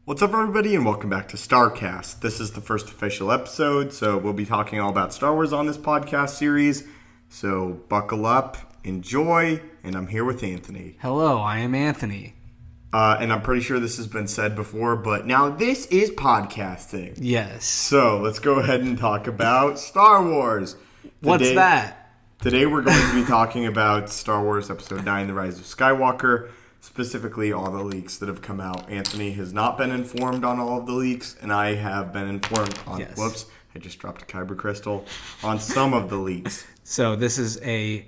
What's up, everybody, and welcome back to StarCast. This is the first official episode, so we'll be talking all about Star Wars on this podcast series. So buckle up, enjoy, and I'm here with Anthony. Hello, I am Anthony. And I'm pretty sure this has been said before, but now this is podcasting. Yes. So let's go ahead and talk about Star Wars. What's that? Today we're going to be talking about Star Wars Episode 9, The Rise of Skywalker. Specifically, all the leaks that have come out. Anthony has not been informed on all of the leaks, and I have been informed on, whoops, I just dropped a kyber crystal, on some of the leaks. So this is a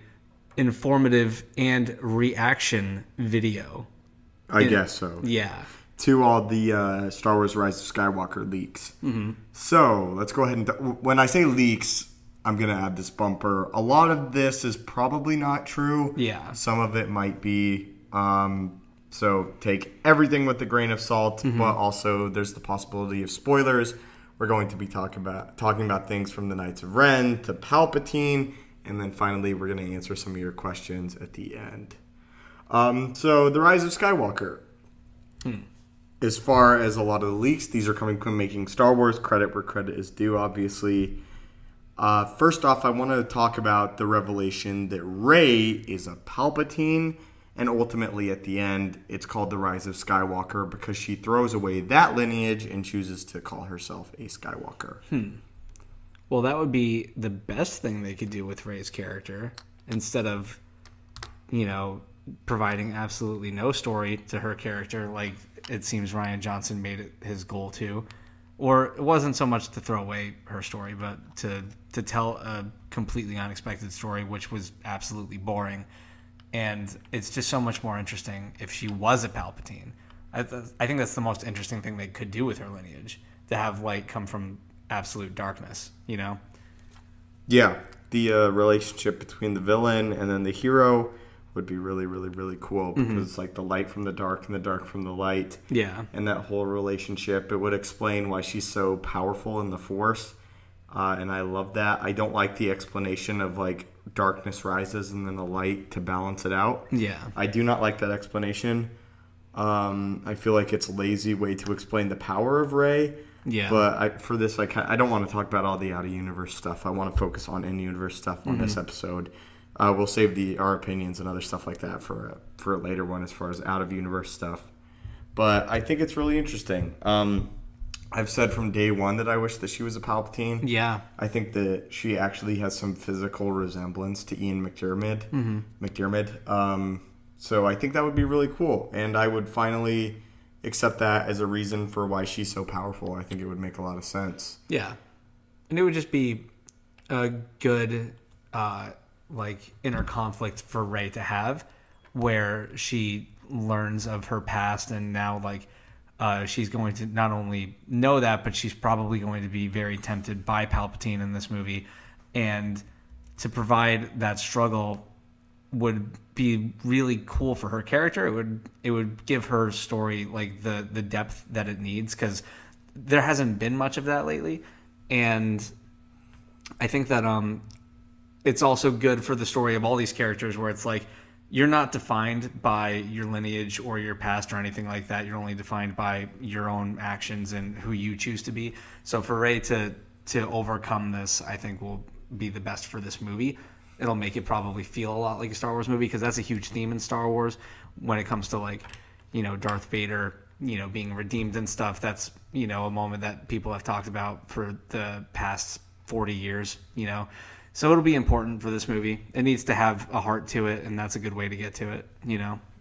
informative and reaction video. I guess so. Yeah. To all the Star Wars Rise of Skywalker leaks. Mm-hmm. So, let's go ahead and... when I say leaks, I'm going to add this bumper. A lot of this is probably not true. Yeah. Some of it might be... so take everything with a grain of salt, but also there's the possibility of spoilers. We're going to be talking about things from the Knights of Ren to Palpatine, and then finally we're going to answer some of your questions at the end. So the Rise of Skywalker. As far as a lot of the leaks, these are coming from making Star Wars. Credit where credit is due, obviously. First off, I want to talk about the revelation that Rey is a Palpatine. And ultimately, at the end, it's called The Rise of Skywalker because she throws away that lineage and chooses to call herself a Skywalker. Well, that would be the best thing they could do with Rey's character. Instead of, providing absolutely no story to her character, like it seems Rian Johnson made it his goal to. Or it wasn't so much to throw away her story, but to tell a completely unexpected story, which was absolutely boring. And it's just so much more interesting if she was a Palpatine. I think that's the most interesting thing they could do with her lineage, to have light come from absolute darkness, Yeah, the relationship between the villain and then the hero would be really, really, really cool because it's like the light from the dark and the dark from the light. Yeah. And that whole relationship, it would explain why she's so powerful in the Force. And I love that. I don't like the explanation of like darkness rises and then the light to balance it out. Yeah. I do not like that explanation. I feel like it's a lazy way to explain the power of Rey. Yeah. But for this, I don't want to talk about all the out-of-universe stuff. I want to focus on in-universe stuff on this episode. We'll save our opinions and other stuff like that for a later one as far as out-of-universe stuff. But I think it's really interesting. I've said from day one that I wish that she was a Palpatine. Yeah. I think that she actually has some physical resemblance to Ian McDiarmid. So I think that would be really cool. And I would finally accept that as a reason for why she's so powerful. I think it would make a lot of sense. Yeah. And it would just be a good, inner conflict for Rey to have, where she learns of her past and now, she's going to not only know that, but she's probably going to be very tempted by Palpatine in this movie. And to provide that struggle would be really cool for her character. It would give her story the depth that it needs, because there hasn't been much of that lately. And I think that it's also good for the story of all these characters, where it's like, you're not defined by your lineage or your past or anything like that. You're only defined by your own actions and who you choose to be. So for Rey to overcome this, I think will be the best for this movie. It'll make it probably feel a lot like a Star Wars movie, because that's a huge theme in Star Wars when it comes to Darth Vader, being redeemed and stuff. That's, a moment that people have talked about for the past 40 years, So it'll be important for this movie. It needs to have a heart to it, and that's a good way to get to it,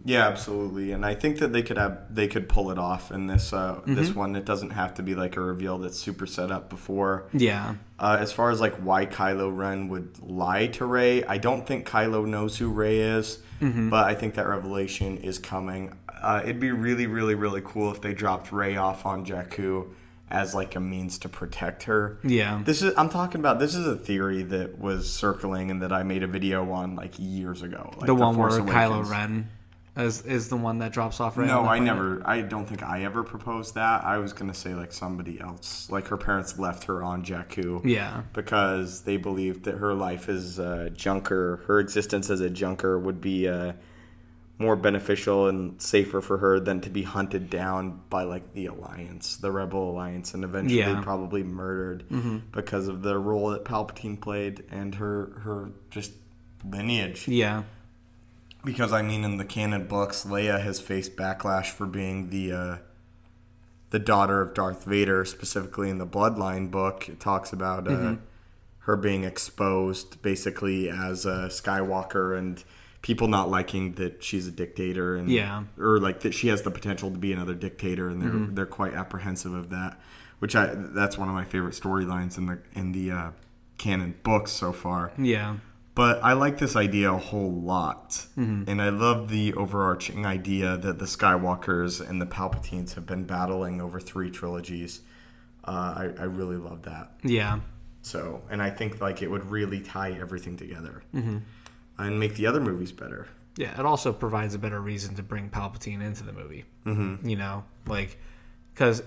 Yeah, absolutely. And I think that they could pull it off in this this one. It doesn't have to be like a reveal that's super set up before. Yeah. As far as why Kylo Ren would lie to Rey, I don't think Kylo knows who Rey is, but I think that revelation is coming. It'd be really, really, really cool if they dropped Rey off on Jakku as a means to protect her. Yeah. This is a theory that was circling and that I made a video on years ago. The one where Kylo Ren is the one that drops off Rey? No, I don't think I ever proposed that. I was going to say somebody else. Her parents left her on Jakku. Yeah. Because they believed that her life as a junker, her existence as a junker would be more beneficial and safer for her than to be hunted down by like the Alliance, the Rebel Alliance, and eventually probably murdered because of the role that Palpatine played and her just lineage. Yeah. Because I mean, in the canon books, Leia has faced backlash for being the daughter of Darth Vader. Specifically in the Bloodline book, it talks about her being exposed basically as a Skywalker and people not liking that she's a dictator and or like that she has the potential to be another dictator, and they're quite apprehensive of that. That's one of my favorite storylines in the canon books so far. Yeah. But I like this idea a whole lot. And I love the overarching idea that the Skywalkers and the Palpatines have been battling over 3 trilogies. I really love that. Yeah. So, and I think like it would really tie everything together. And make the other movies better. Yeah, it also provides a better reason to bring Palpatine into the movie. You know, like, because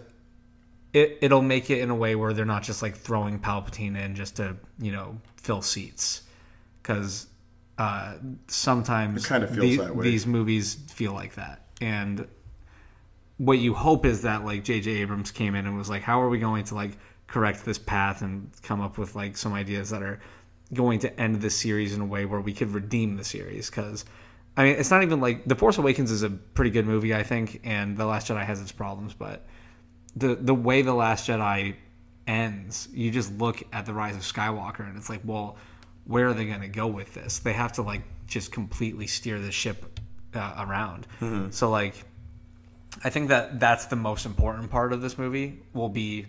it'll make it in a way where they're not just like throwing Palpatine in just to, you know, fill seats. Because sometimes it kind of feels that way. These movies feel like that. And what you hope is that like J.J. Abrams came in and was like, how are we going to like correct this path and come up with like some ideas that are going to end this series in a way where we could redeem the series. Because I mean, it's not even like The Force Awakens is a pretty good movie, I think, and The Last Jedi has its problems, but the way The Last Jedi ends, you just look at the Rise of Skywalker and it's like, well, where are they going to go with this? They have to like just completely steer the ship around. So like, I think that's the most important part of this movie will be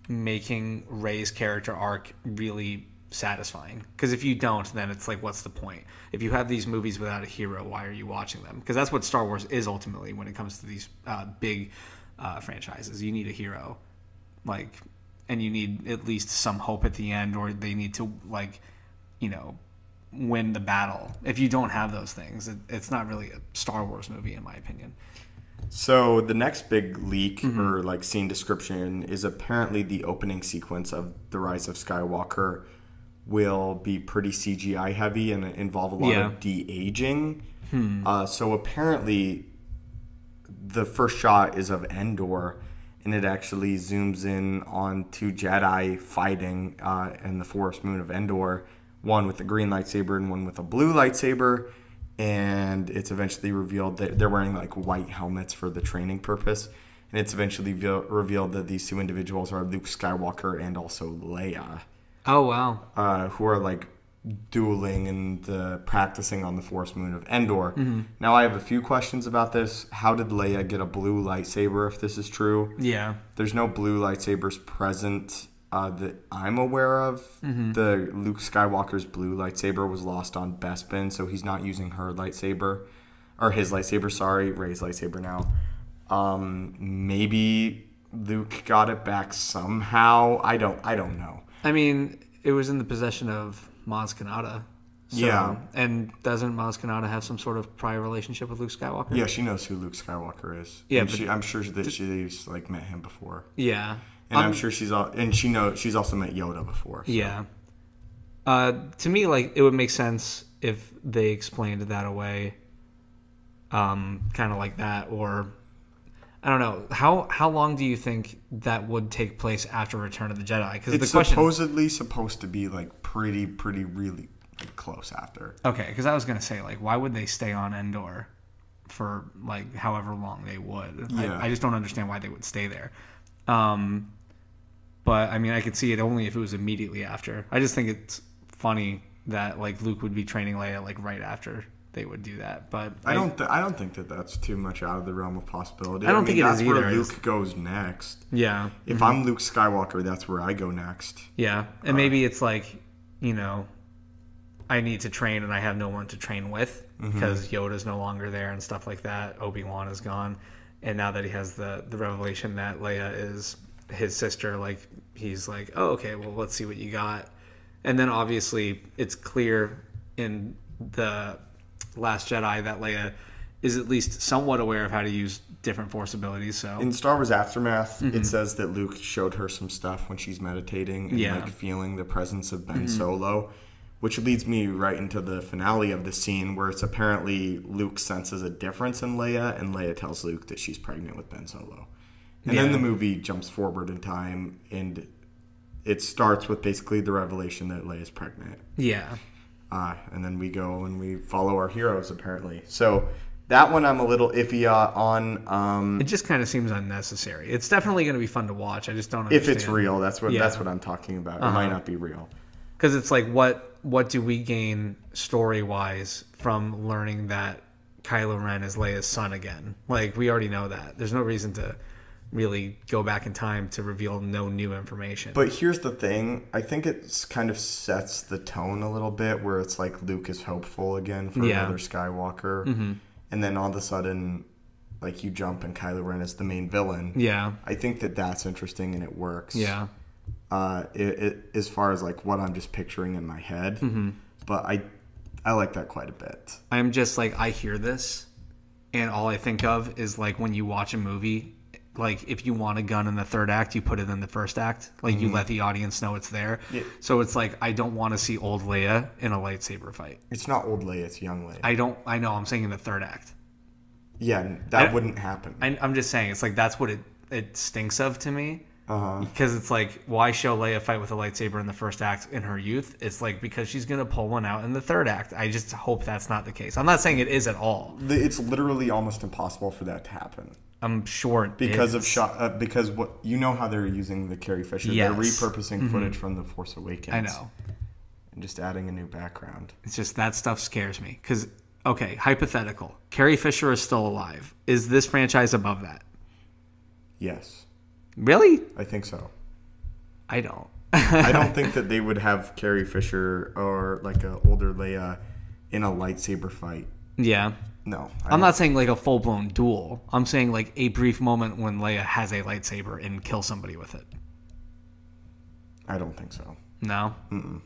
making Rey's character arc really satisfying. Because if you don't, then it's like, what's the point? If you have these movies without a hero, why are you watching them? Because that's what Star Wars is ultimately when it comes to these big franchises. You need a hero, like, and you need at least some hope at the end, or they need to like, you know, win the battle. If you don't have those things, it's not really a Star Wars movie, in my opinion. So the next big leak or like scene description is apparently the opening sequence of The Rise of Skywalker will be pretty CGI heavy and involve a lot of de-aging. So apparently the first shot is of Endor, and it actually zooms in on 2 Jedi fighting in the forest moon of Endor, one with a green lightsaber and one with a blue lightsaber. And it's eventually revealed that they're wearing like white helmets for the training purpose. And it's eventually revealed that these 2 individuals are Luke Skywalker and also Leia. Oh, wow. Who are like dueling and practicing on the forest moon of Endor. Now, I have a few questions about this. How did Leia get a blue lightsaber if this is true? Yeah. There's no blue lightsabers present that I'm aware of. The Luke Skywalker's blue lightsaber was lost on Bespin, so he's not using her lightsaber. Or his lightsaber, sorry. Rey's lightsaber now. Maybe Luke got it back somehow. I don't know. I mean, it was in the possession of Maz Kanata. So, yeah. And doesn't Maz Kanata have some sort of prior relationship with Luke Skywalker? Yeah, she knows who Luke Skywalker is. Yeah, and I'm sure that she's like met him before. Yeah. And I'm sure she's also met Yoda before. So. Yeah. To me, like, it would make sense if they explained that away, kind of like that, or I don't know. How long do you think that would take place after Return of the Jedi? Because it's supposedly supposed to be like pretty really close after. Okay, because I was gonna say, like, why would they stay on Endor for like however long they would? Yeah. I just don't understand why they would stay there. But I mean, I could see it only if it was immediately after. I just think it's funny that like Luke would be training Leia like right after they would do that. But I don't think that that's too much out of the realm of possibility. I don't think that's either. Where Luke goes next. Yeah. If I'm Luke Skywalker, that's where I go next. Yeah, and maybe it's like, you know, I need to train and I have no one to train with because Yoda's no longer there and stuff like that. Obi-Wan is gone, and now that he has the revelation that Leia is his sister, like he's like, oh, okay, well, let's see what you got. And then obviously it's clear in the Last Jedi that Leia is at least somewhat aware of how to use different Force abilities. So in Star Wars Aftermath, it says that Luke showed her some stuff when she's meditating and like feeling the presence of Ben Solo, which leads me right into the finale of the scene where it's apparently Luke senses a difference in Leia, and Leia tells Luke that she's pregnant with Ben Solo. And then the movie jumps forward in time, and it starts with basically the revelation that Leia's pregnant. Yeah. And then we go and we follow our heroes, apparently. So that one I'm a little iffy on. It just kind of seems unnecessary. It's definitely going to be fun to watch. I just don't understand. If it's real, that's what I'm talking about. It might not be real. Because it's like, what do we gain story-wise from learning that Kylo Ren is Leia's son again? Like, we already know that. There's no reason to really go back in time to reveal no new information. But here's the thing. I think it kind of sets the tone a little bit where it's like Luke is hopeful again for another Skywalker. Mm-hmm. And then all of a sudden, like, you jump and Kylo Ren is the main villain. Yeah. I think that's interesting and it works. Yeah. As far as like what I'm just picturing in my head. Mm-hmm. But I like that quite a bit. I'm just like, I hear this and all I think of is like when you watch a movie, like if you want a gun in the third act, you put it in the first act. Like you let the audience know it's there. Yeah. So it's like, I don't want to see old Leia in a lightsaber fight. It's not old Leia, it's young Leia. I know, I'm saying in the third act. Yeah, that wouldn't happen. I'm just saying, it's like, that's what it stinks of to me. Because it's like, why show Leia fight with a lightsaber in the first act in her youth? It's like, because she's going to pull one out in the third act. I just hope that's not the case. I'm not saying it is at all. It's literally almost impossible for that to happen. I'm sure it because is. Because what you know how they're using the Carrie Fisher. Yes. They're repurposing footage from The Force Awakens. I know. And just adding a new background. It's just that stuff scares me. Because, okay, hypothetical. Carrie Fisher is still alive. Is this franchise above that? Yes. Really? I think so. I don't. I don't think that they would have Carrie Fisher or like an older Leia in a lightsaber fight. Yeah. No. I'm not saying like a full-blown duel. I'm saying like a brief moment when Leia has a lightsaber and kills somebody with it. I don't think so. No? Mm-mm.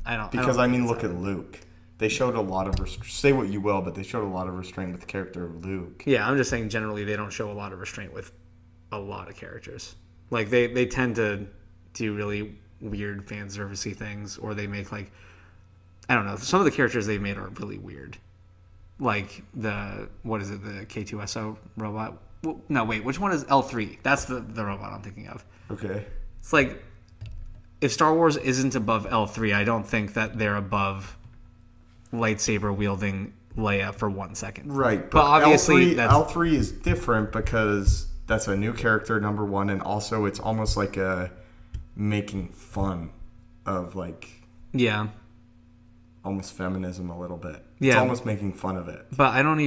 I don't. Because, I mean, look at Luke. They showed a lot of... say what you will, but they showed a lot of restraint with the character of Luke. Yeah, I'm just saying generally they don't show a lot of restraint with a lot of characters. Like, they tend to do really weird fan servicey things, or they make, like... I don't know. Some of the characters they've made are really weird. Like what is it, the K2SO robot? Well, no, wait, which one is L3? That's the robot I'm thinking of. Okay. It's like, if Star Wars isn't above L3, I don't think that they're above lightsaber wielding Leia for 1 second. Right, but obviously L3 is different because that's a new character, number one, and also it's almost like a making fun of like... Yeah. Almost feminism a little bit. Yeah. It's almost making fun of it. But I don't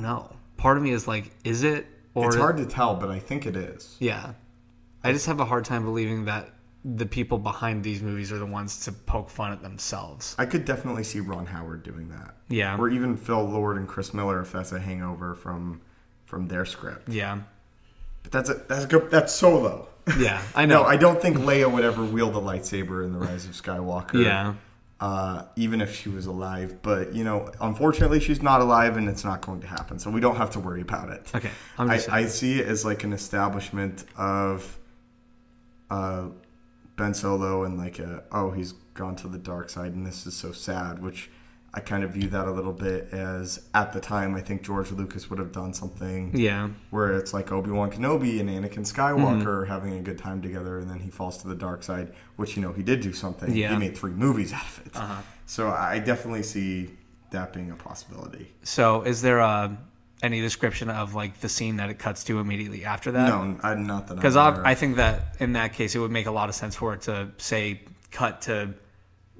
know. Part of me is like, is it? Or it's hard to tell, but I think it is. Yeah. I just have a hard time believing that the people behind these movies are the ones to poke fun at themselves. I could definitely see Ron Howard doing that. Yeah. Or even Phil Lord and Chris Miller if that's a hangover from their script. Yeah. But that's Solo. Yeah, I know. No, I don't think Leia would ever wield a lightsaber in The Rise of Skywalker. Yeah. Even if she was alive. But, unfortunately she's not alive and it's not going to happen. So we don't have to worry about it. Okay. I see it as like an establishment of Ben Solo and like he's gone to the dark side and this is so sad, which I kind of view that a little bit as, at the time, I think George Lucas would have done something where it's like Obi-Wan Kenobi and Anakin Skywalker having a good time together, and then he falls to the dark side, which, he did do something. Yeah. He made 3 movies out of it. So I definitely see that being a possibility. So is there any description of like the scene that it cuts to immediately after that? No, not that. Because I think that in that case, it would make a lot of sense for it to say cut to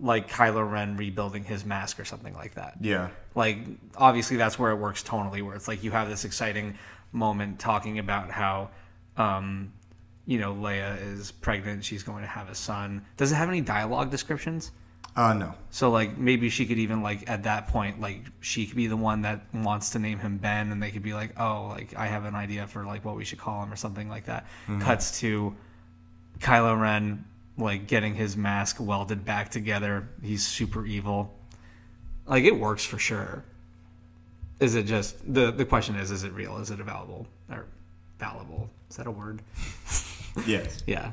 like Kylo Ren rebuilding his mask or something like that. Yeah. Like, obviously that's where it works tonally, where it's like you have this exciting moment talking about how, Leia is pregnant, she's going to have a son. Does it have any dialogue descriptions? No. So, like, maybe she could even, like, at that point, like, she could be the one that wants to name him Ben, and they could be like, oh, like, I have an idea for, like, what we should call him or something like that. Mm-hmm. Cuts to Kylo Ren, like, getting his mask welded back together. He's super evil. Like, it works for sure. Is it just... The question is it real? Is it available? Or fallible? Is that a word? Yes. Yeah.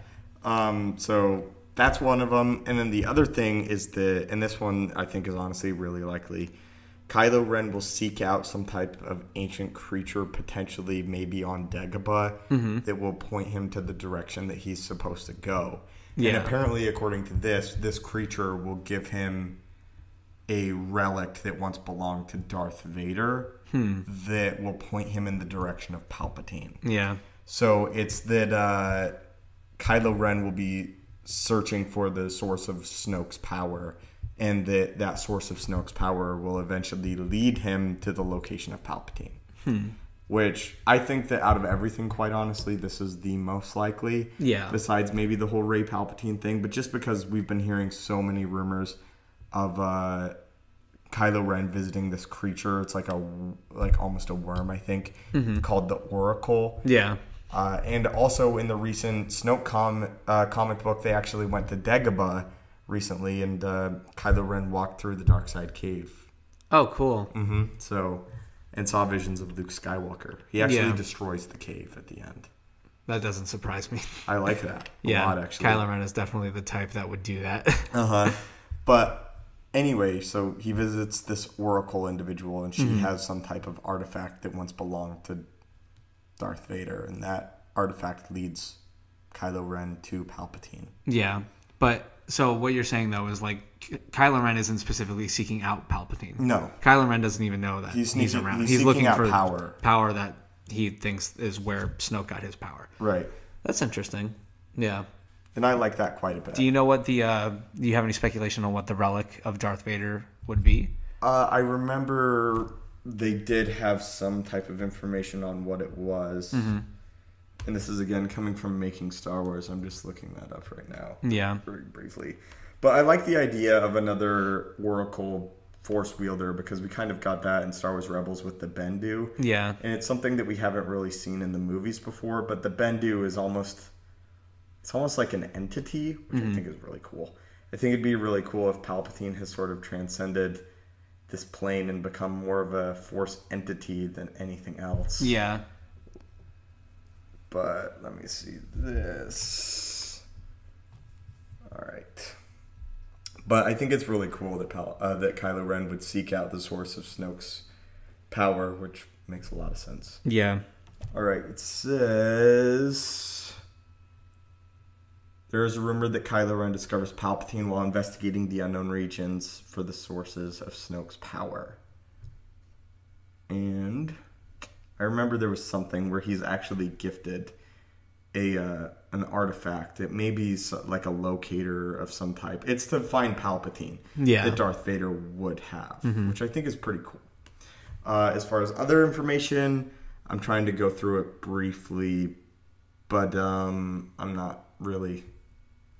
So that's one of them. And then the other thing is and this one I think is honestly really likely, Kylo Ren will seek out some type of ancient creature, potentially maybe on Dagobah, that will point him to the direction that he's supposed to go. Yeah. And apparently, according to this creature will give him a relic that once belonged to Darth Vader that will point him in the direction of Palpatine. Yeah. So it's that Kylo Ren will be searching for the source of Snoke's power, and that source of Snoke's power will eventually lead him to the location of Palpatine. Which I think that out of everything, quite honestly, this is the most likely. Yeah. Besides maybe the whole Rey Palpatine thing, but just because we've been hearing so many rumors of Kylo Ren visiting this creature. It's like almost a worm, I think, called the Oracle. Yeah. And also in the recent Snoke comic book, they actually went to Dagobah recently, and Kylo Ren walked through the dark side cave. Oh, cool. So, and saw visions of Luke Skywalker. He actually destroys the cave at the end. That doesn't surprise me. I like that a lot, actually. Kylo Ren is definitely the type that would do that. But anyway, so he visits this Oracle individual, and she has some type of artifact that once belonged to Darth Vader, and that artifact leads Kylo Ren to Palpatine. Yeah, but so what you're saying, though, is like Kylo Ren isn't specifically seeking out Palpatine. No. Kylo Ren doesn't even know that he's around. He's looking for power that he thinks is where Snoke got his power. Right. That's interesting. Yeah. And I like that quite a bit. Do you know what do you have any speculation on what the relic of Darth Vader would be? I remember they did have some type of information on what it was. And this is, again, coming from Making Star Wars. I'm just looking that up right now. Yeah. Very briefly. But I like the idea of another Oracle Force wielder, because we kind of got that in Star Wars Rebels with the Bendu. Yeah. And it's something that we haven't really seen in the movies before, but the Bendu is almost like an entity, which I think is really cool. I think it'd be really cool if Palpatine has sort of transcended this plane and become more of a Force entity than anything else. Yeah. But let me see this. All right. But I think it's really cool that that Kylo Ren would seek out the source of Snoke's power, which makes a lot of sense. Yeah. All right. It says there is a rumor that Kylo Ren discovers Palpatine while investigating the unknown regions for the sources of Snoke's power. And I remember there was something where he's actually gifted an artifact that maybe like a locator of some type. It's to find Palpatine that Darth Vader would have, which I think is pretty cool. As far as other information, I'm trying to go through it briefly, but I'm not really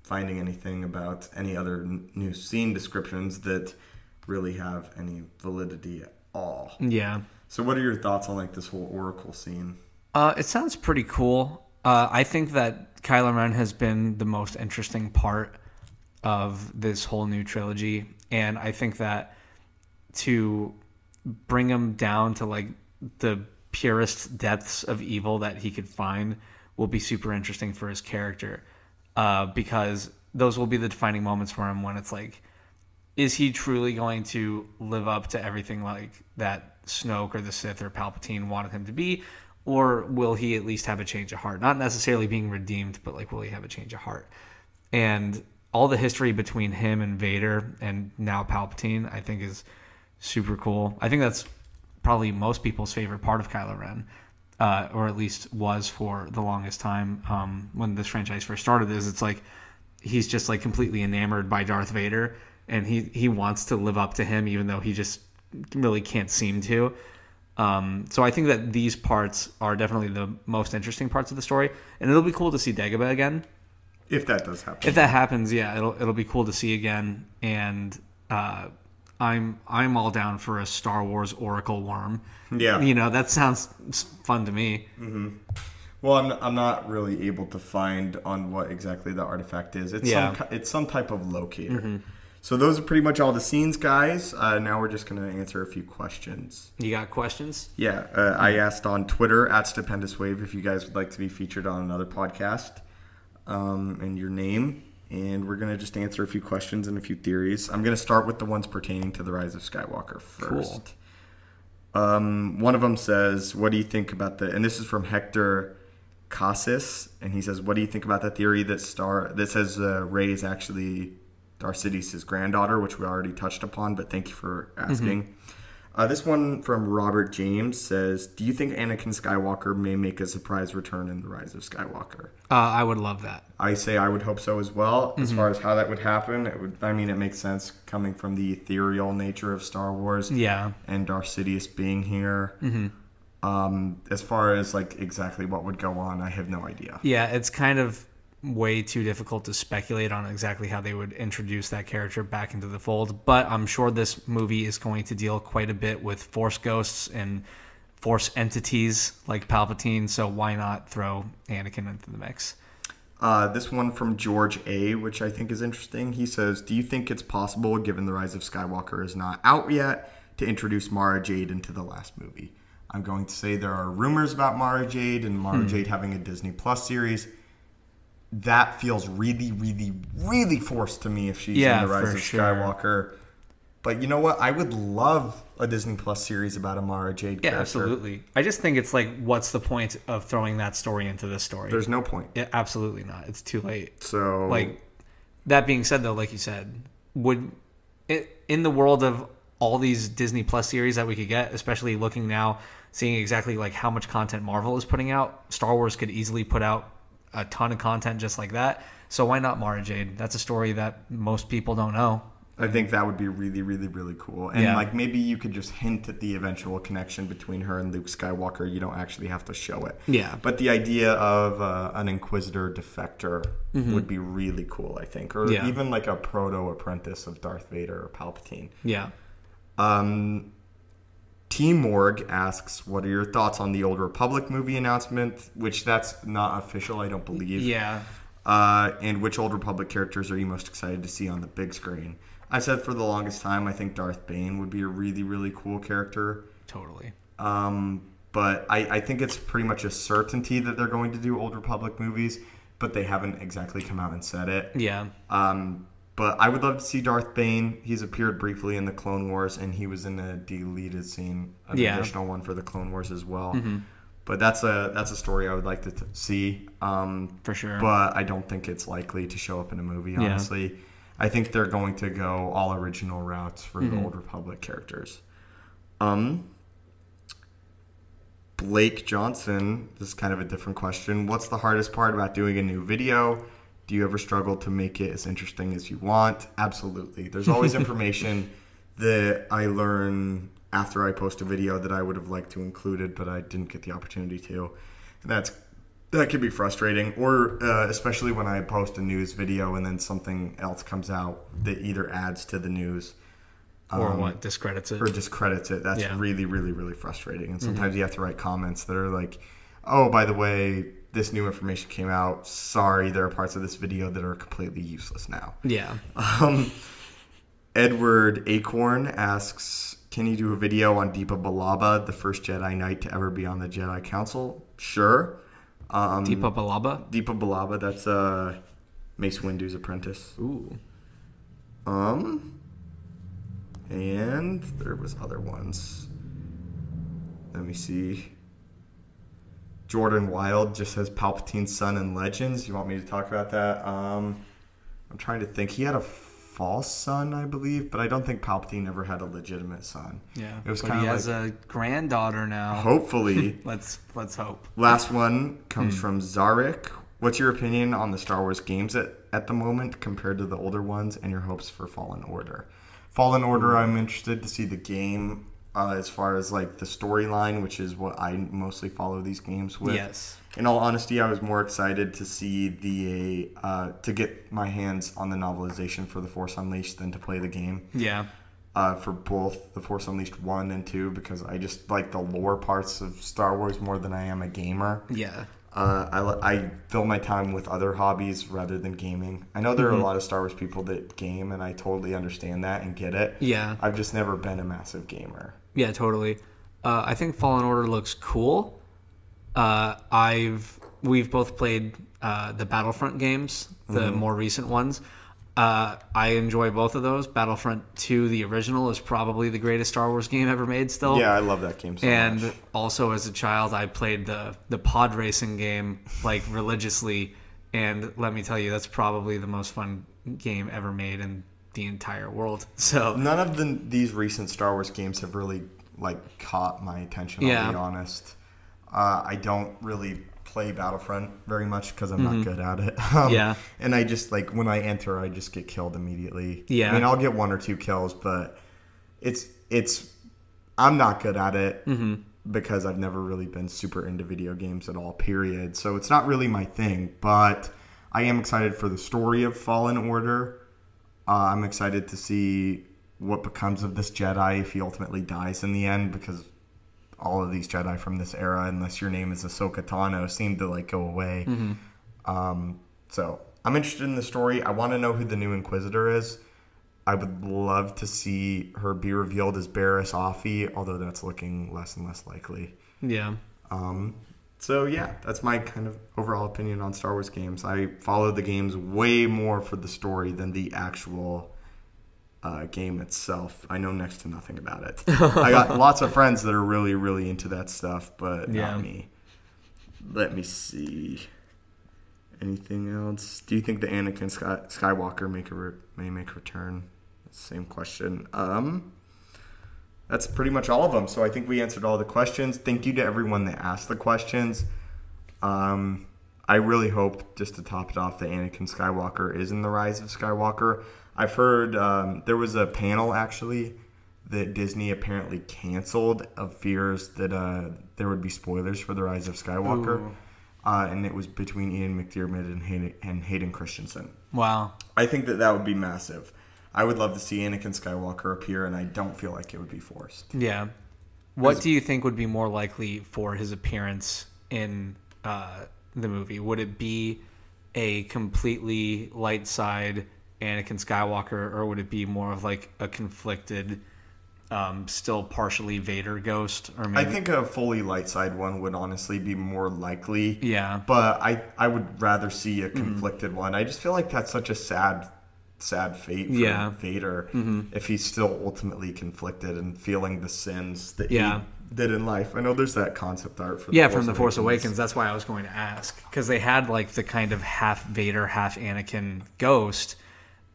finding anything about any other new scene descriptions that really have any validity at all. Yeah. So what are your thoughts on like this whole Oracle scene? It sounds pretty cool. I think that Kylo Ren has been the most interesting part of this whole new trilogy, and I think that to bring him down to like the purest depths of evil that he could find will be super interesting for his character, because those will be the defining moments for him when it's like, is he truly going to live up to everything like that Snoke or the Sith or Palpatine wanted him to be, or will he at least have a change of heart? Not necessarily being redeemed, but like, will he have a change of heart? And all the history between him and Vader and now Palpatine, I think is super cool. I think that's probably most people's favorite part of Kylo Ren, or at least was for the longest time when this franchise first started, is it's like he's just like completely enamored by Darth Vader, and he wants to live up to him even though he just really can't seem to. So I think that these parts are definitely the most interesting parts of the story, and it'll be cool to see Dagobah again. If that does happen. If that happens, yeah, it'll be cool to see again, and I'm all down for a Star Wars Oracle worm. Yeah, that sounds fun to me. Mm-hmm. Well, I'm not really able to find on what exactly the artifact is. It's some type of locator. Mm-hmm. So those are pretty much all the scenes, guys. Now we're just going to answer a few questions. You got questions? Yeah. I asked on Twitter, @StupendousWave, if you guys would like to be featured on another podcast, and your name. and we're going to just answer a few questions and a few theories. I'm going to start with the ones pertaining to the Rise of Skywalker first. Cool. One of them says, what do you think about and this is from Hector Cassis, and he says, what do you think about the theory that says Rey is actually Darth Sidious's granddaughter, which we already touched upon, but thank you for asking. This one from Robert James says, do you think Anakin Skywalker may make a surprise return in The Rise of Skywalker? I would love that. I say I would hope so as well. As far as how that would happen, it makes sense coming from the ethereal nature of Star Wars. Yeah. And Darth Sidious being here. As far as like exactly what would go on, I have no idea. Yeah, it's kind of way too difficult to speculate on exactly how they would introduce that character back into the fold, but I'm sure this movie is going to deal quite a bit with Force ghosts and Force entities like Palpatine, so why not throw Anakin into the mix? This one from George A., which I think is interesting. He says, do you think it's possible, given The Rise of Skywalker is not out yet, to introduce Mara Jade into the last movie? I'm going to say there are rumors about Mara Jade and Mara Jade having a Disney Plus series. That feels really, really, really forced to me if she's in The Rise of Skywalker. But you know what? I would love a Disney Plus series about a Mara Jade character. Yeah, absolutely. I just think it's like, what's the point of throwing that story into this story? There's no point. Yeah, absolutely not. It's too late. So, like, that being said, though, like you said, in the world of all these Disney Plus series that we could get, especially looking now, seeing exactly like how much content Marvel is putting out, Star Wars could easily put out a ton of content just like that. So why not Mara Jade? That's a story that most people don't know. I think that would be really, really, really cool. And like maybe you could just hint at the eventual connection between her and Luke Skywalker. You don't actually have to show it. Yeah. But the idea of an Inquisitor defector would be really cool, I think. Or even like a proto-apprentice of Darth Vader or Palpatine. Yeah. Team Morg asks, what are your thoughts on the Old Republic movie announcement? Which that's not official, I don't believe. Yeah. And which Old Republic characters are you most excited to see on the big screen? I said for the longest time, I think Darth Bane would be a really, really cool character. Totally. But I think it's pretty much a certainty that they're going to do Old Republic movies, but they haven't exactly come out and said it. Yeah. But I would love to see Darth Bane. He's appeared briefly in the Clone Wars, and he was in a deleted scene, an additional one for the Clone Wars as well. But that's a story I would like to see. For sure. But I don't think it's likely to show up in a movie, honestly. Yeah. I think they're going to go all original routes for the Old Republic characters. Blake Johnson, this is kind of a different question. What's the hardest part about doing a new video? Do you ever struggle to make it as interesting as you want? Absolutely. There's always information that I learn after I post a video that I would have liked to included, but I didn't get the opportunity to. And that can be frustrating, or especially when I post a news video and then something else comes out that either adds to the news or discredits it. Or discredits it. That's really, really, really frustrating. And sometimes you have to write comments that are like, oh, by the way, this new information came out. Sorry, there are parts of this video that are completely useless now. Yeah. Edward Acorn asks, can you do a video on Deepa Billaba, the first Jedi Knight to ever be on the Jedi Council? Sure. Deepa Billaba? Deepa Billaba, that's Mace Windu's apprentice. Ooh. And there was other ones. Let me see. Jordan Wild just says Palpatine's son in Legends. You want me to talk about that? I'm trying to think. He had a false son, I believe, but I don't think Palpatine ever had a legitimate son. Yeah, it was kind of he has a granddaughter now. Hopefully. Let's hope. Last one comes from Zarek. What's your opinion on the Star Wars games at the moment compared to the older ones, and your hopes for Fallen Order? Fallen Order, I'm interested to see the game as far as like the storyline, which is what I mostly follow these games with. Yes. In all honesty, I was more excited to see to get my hands on the novelization for The Force Unleashed than to play the game. Yeah. For both The Force Unleashed 1 and 2, because I just like the lore parts of Star Wars more than I am a gamer. Yeah. I fill my time with other hobbies rather than gaming. I know there are a lot of Star Wars people that game, and I totally understand that and get it. Yeah. I've just never been a massive gamer. Yeah, totally. I think Fallen Order looks cool. I've we've both played the Battlefront games, the more recent ones. I enjoy both of those. Battlefront 2, the original, is probably the greatest Star Wars game ever made still. Yeah, I love that game so much. And also as a child, I played the pod racing game like religiously. And let me tell you, that's probably the most fun game ever made in the entire world. So none of these recent Star Wars games have really like caught my attention, I'll be honest. I don't really play Battlefront very much because I'm not good at it. And I just, like, when I enter, I just get killed immediately. Yeah. I mean, I'll get 1 or 2 kills, but I'm not good at it because I've never really been super into video games at all, period. So it's not really my thing, but I am excited for the story of Fallen Order. I'm excited to see what becomes of this Jedi if he ultimately dies in the end, because all of these Jedi from this era, unless your name is Ahsoka Tano, seem to like go away. So I'm interested in the story. I want to know who the new Inquisitor is. I would love to see her be revealed as Barriss Offee, although that's looking less and less likely. Yeah. So yeah, that's my kind of overall opinion on Star Wars games. I follow the games way more for the story than the actual game itself. I know next to nothing about it. I got lots of friends that are really, really into that stuff, but not me. Let me see. Anything else? Do you think the Anakin Skywalker may make a return? Same question. That's pretty much all of them. So I think we answered all the questions. Thank you to everyone that asked the questions. I really hope, just to top it off, that Anakin Skywalker is in The Rise of Skywalker. I've heard there was a panel, actually, that Disney apparently canceled of fears that there would be spoilers for The Rise of Skywalker. And it was between Ian McDiarmid and Hayden Christensen. Wow. I think that would be massive. I would love to see Anakin Skywalker appear, and I don't feel like it would be forced. Yeah. What do you think would be more likely for his appearance in the movie? Would it be a completely light side Anakin Skywalker, or would it be more of like a conflicted, still partially Vader ghost? Or maybe... I think a fully light side one would honestly be more likely. Yeah. But I would rather see a conflicted one. I just feel like that's such a sad fate for Vader if he's still ultimately conflicted and feeling the sins that he did in life. I know there's that concept art for from The Force Awakens. That's why I was going to ask, because they had like the kind of half Vader, half Anakin ghost,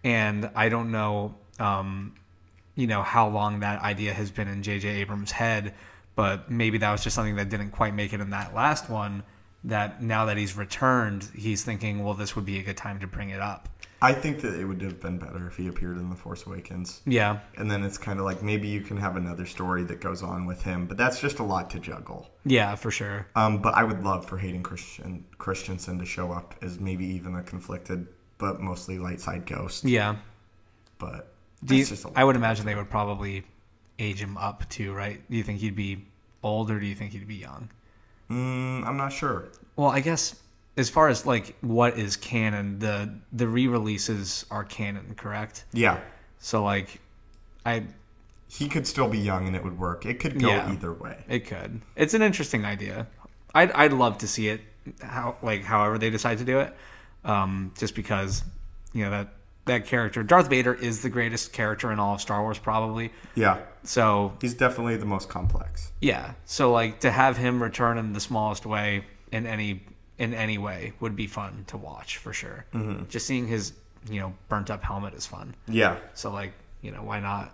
and I don't know how long that idea has been in J.J. Abrams' head, but maybe that was just something that didn't quite make it in that last one, that now that he's returned, he's thinking, well, this would be a good time to bring it up. I think that it would have been better if he appeared in The Force Awakens. Yeah. And then it's kind of like maybe you can have another story that goes on with him, but that's just a lot to juggle. Yeah, for sure. But I would love for Hayden Christensen to show up as maybe even a conflicted, but mostly light side ghost. Yeah. But I would imagine they would probably age him up too, right? Do you think he'd be old, or do you think he'd be young? I'm not sure. Well, I guess... as far as like what is canon, the re-releases are canon, correct? Yeah. So like, he could still be young and it would work. It could go either way. It could. It's an interesting idea. I'd love to see it however they decide to do it. Just because that character, Darth Vader, is the greatest character in all of Star Wars, probably. Yeah. So he's definitely the most complex. Yeah. So like to have him return in the smallest way in any way would be fun to watch, for sure. Just seeing his burnt up helmet is fun. Yeah. So like why not?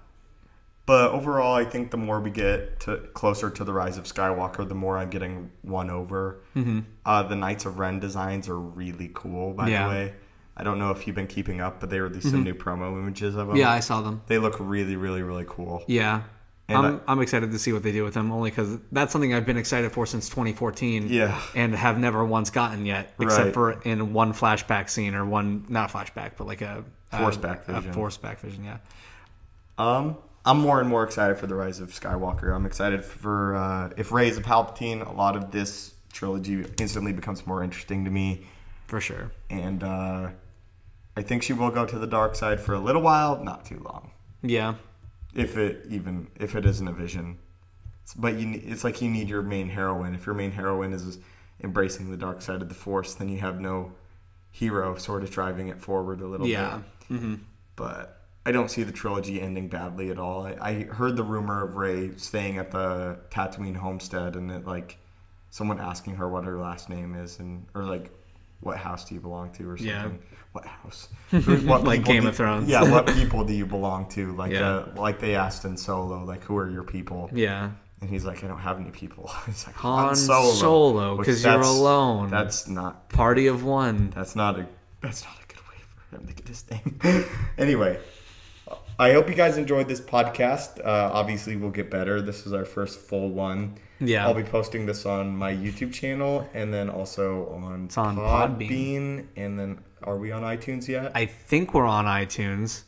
But overall, I think the more we get closer to The Rise of Skywalker, the more I'm getting won over. The Knights of Ren designs are really cool, by the way. I don't know if you've been keeping up, but they released some new promo images of them. Yeah, I saw them. They look really, really, really cool. Yeah. And I'm excited to see what they do with them, only because that's something I've been excited for since 2014. Yeah. And have never once gotten yet, except for in one flashback scene, or one, not flashback, but like a Force-back vision. A Force-back vision, yeah. I'm more and more excited for The Rise of Skywalker. I'm excited for if Rey is a Palpatine, a lot of this trilogy instantly becomes more interesting to me. For sure. And I think she will go to the dark side for a little while, not too long. Yeah. If it isn't a vision, but it's like you need your main heroine. If your main heroine is embracing the dark side of the Force, then you have no hero sort of driving it forward a little bit. Mm-hmm. But I don't see the trilogy ending badly at all. I heard the rumor of Rey staying at the Tatooine homestead, and it, like, someone asking her what her last name is, or like, what house do you belong to, or something. Yeah. What house? What Like Game of Thrones. Yeah, what people do you belong to? Like, Yeah. like they asked in Solo, like, who are your people? Yeah. And he's like, I don't have any people. He's like, Han Solo. Solo, because you're alone. That's not... Party of one. That's not a good way for him to get his name. Anyway, I hope you guys enjoyed this podcast. Obviously, we'll get better. This is our first full one. Yeah. I'll be posting this on my YouTube channel, and then also on Podbean. And then, are we on iTunes yet? I think we're on iTunes.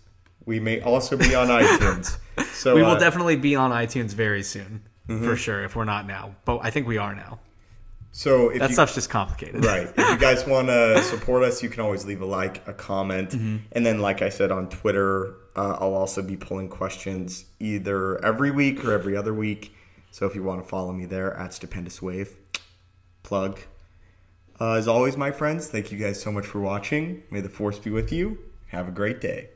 We may also be on iTunes. So we will definitely be on iTunes very soon, for sure, if we're not now. But I think we are now. So if stuff's just complicated. Right. If you guys want to support us, you can always leave a like, a comment. And then, like I said, on Twitter, I'll also be pulling questions either every week or every other week. So if you want to follow me there, at @StupendousWave. Plug. As always, my friends, thank you guys so much for watching. May the Force be with you. Have a great day.